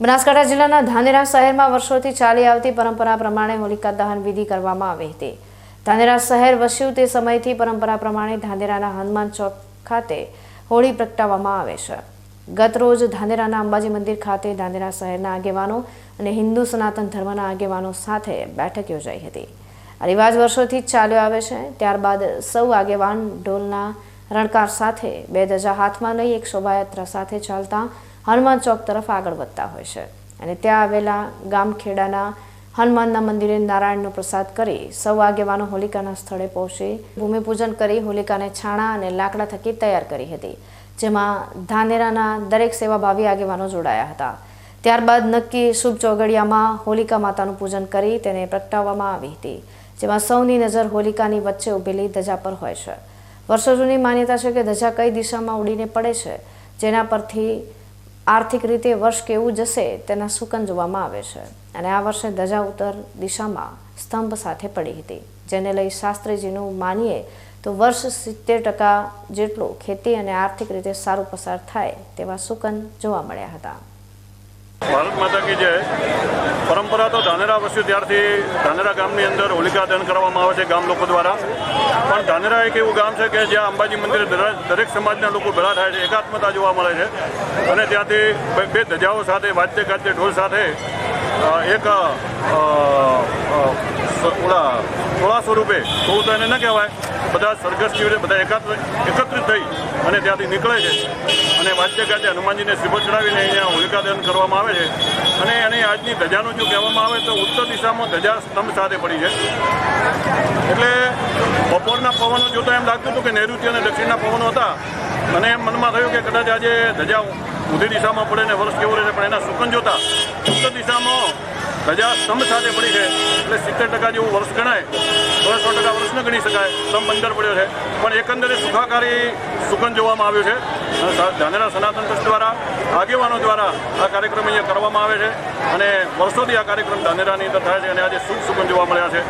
બનાસકાંઠા જિલ્લાના ધાનેરા શહેરમાં વર્ષોથી ચાલી આવતી પરંપરા પ્રમાણે હોલિકા દહન વિધિ કરવામાં આવી હતી। ધાનેરા શહેર વસ્યું તે સમયથી પરંપરા પ્રમાણે ધાનેરાના હનુમાન ચોક ખાતે હોળી પ્રગટાવવામાં આવે છે। ગત રોજ ધાનેરાના અંબાજી મંદિર ખાતે ધાનેરા શહેરના આગેવાનો અને હિન્દુ સનાતન ધર્મના આગેવાનો સાથે બેઠક યોજાઈ હતી। આ રિવાજ વર્ષોથી જ ચાલ્યો આવે છે। ત્યારબાદ સૌ આગેવાન ઢોલના રણકાર સાથે બે ધજા હાથમાં લઈ એક શોભાયાત્રા સાથે ચાલતા હનુમાન ચોક તરફ આગળ વધતા હોય છે અને ત્યાં આવેલા ગામખેડાના હનુમાનના મંદિરે નારાયણનો પ્રસાદ કરી સૌ આગેવાનો હોલિકાના સ્થળે પહોંચી ભૂમિપૂજન કરી હોલિકાને છાણા અને લાકડા થકી તૈયાર કરી હતી, જેમાં ધાનેરાના દરેક સેવાભાવી આગેવાનો જોડાયા હતા। ત્યારબાદ નક્કી શુભ ચોઘડિયામાં હોલિકા માતાનું પૂજન કરી તેને પ્રગટાવવામાં આવી હતી, જેમાં સૌની નજર હોલિકાની વચ્ચે ઊભેલી ધજા પર હોય છે। વર્ષો જૂની માન્યતા છે કે ધજા કઈ દિશામાં ઉડીને પડે છે, જેના પરથી આર્થિક રીતે વર્ષ કેવું જશે તેના શુકન જોવામાં આવે છે અને આ વર્ષે ધજા ઉત્તર દિશામાં સ્તંભ સાથે પડી હતી, જેને લઈ શાસ્ત્રીજીનું માનીએ તો વર્ષ 70% જેટલું ખેતી અને આર્થિક રીતે સારું પસાર થાય તેવા શુકન જોવા મળ્યા હતા। ભારત માતા કી જય। પરંપરા તો ધાનેરા વસ્યું ત્યારથી ધાનેરા ગામની અંદર હોલિકા દહન કરવામાં આવે છે ગામ લોકો દ્વારા। પણ ધાનેરા એક એવું ગામ છે કે જ્યાં અંબાજી મંદિરે દરેક સમાજના લોકો ભેળા થાય છે, એકાત્મતા જોવા મળે છે અને ત્યાંથી બે ધજાઓ સાથે વાદ્ય ગાદ્ય ઢોલ સાથે એક ટોળા સ્વરૂપે તો એને ન કહેવાય, બધા સરઘસ જેવી બધા એકત્રિત થઈ અને ત્યાંથી નીકળે છે અને વાદ્ય ગાદ્ય હનુમાનજીને શ્રીફળ ચડાવીને અહીંયા હોલિકા દહન કરવામાં આવે છે। અને એની આજની ધજાનું જો કહેવામાં આવે તો ઉત્તર દિશામાં ધજા સ્તંભ સાથે પડી છે। એટલે બપોરના પવનો જોતા એમ લાગતું હતું કે નૈઋત્ય અને દક્ષિણના પવનો હતા અને એમ મનમાં થયું કે કદાચ આજે ધજા ઊંધી દિશામાં પડે ને વર્ષ કેવું રહે, પણ એના શુકન જોતા ઉત્તર દિશામાં ધજા સ્તંભ સાથે પડી છે એટલે 70% જેવું વર્ષ ગણાય, 100% વર્ષ ન ગણી શકાય, સ્તંભ અંદર પડ્યો છે। પણ એકંદરે સુખાકારી શુકન જોવામાં આવ્યું છે। ધાનેરા સનાતન ટ્રસ્ટ દ્વારા આગેવાનો દ્વારા આ કાર્યક્રમ અહીંયા કરવામાં આવે છે અને વર્ષોથી આ કાર્યક્રમ ધાનેરાની અંદર થાય છે અને આજે શુભ શુકન જોવા મળ્યા છે।